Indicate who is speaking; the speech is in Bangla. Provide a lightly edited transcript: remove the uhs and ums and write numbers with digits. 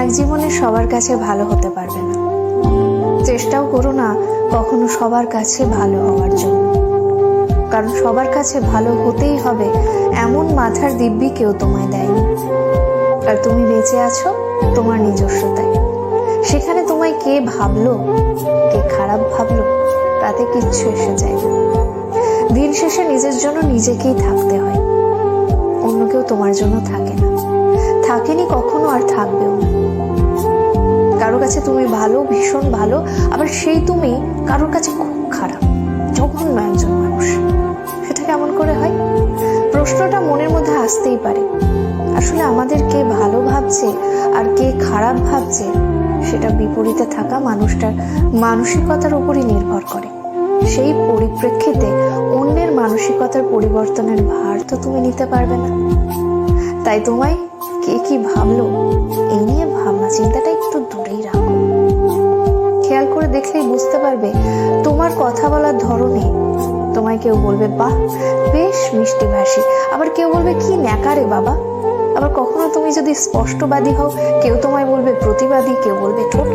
Speaker 1: এক জীবনে সবার কাছে ভালো হতে পারবে না। চেষ্টাও করো না কখনো সবার কাছে ভালো হওয়ার জন্য, কারণ সবার কাছে ভালো হতেই হবে এমন মাথার দিব্যি কেউ তোমায় দেয়নি। আর তুমি বেঁচে আছো তোমার নিজস্বতায়। সেখানে তোমায় কে ভাবলো, কে খারাপ ভাবলো, তাতে কিচ্ছু এসে যায় না। দিন শেষে নিজের জন্য নিজেকেই থাকতে হয়, অন্য কেউ তোমার জন্য থাকে না, থাকেনি কখনো, আর থাকবেও না। কারো কাছে তুমি ভালো, ভীষণ ভালো, আবার সেই তুমি কারোর কাছে খুব খারাপ, জঘন্য একজন মানুষ। সেটা কেমন করে হয়? প্রশ্নটা মনের মধ্যে আসতেই পারে। আসলে আমাদের কে ভালো ভাবছে আর কে খারাপ ভাবছে সেটা বিপরীতে থাকা মানুষটার মানসিকতার উপরই নির্ভর করে। সেই পরিপ্রেক্ষিতে অন্যের মানসিকতার পরিবর্তনের ভার তো তুমি নিতে পারবে না। তাই তোমায় কে কি ভাবলো এই নিয়ে ভাবনা চিন্তাটা একটু দূরেই রাখো। খেয়াল করে দেখলেই বুঝতে পারবে তোমার কথা বলার ধরনে তোমায় কেউ বলবে বাহ বেশ মিষ্টি ভাষী, আবার কেউ বলবে কি ন্যাকারে বাবা। আবার কখনো তুমি যদি স্পষ্টবাদী হও, কেউ তোমায় বলবে প্রতিবাদী, কেউ বলবে ঠোঁট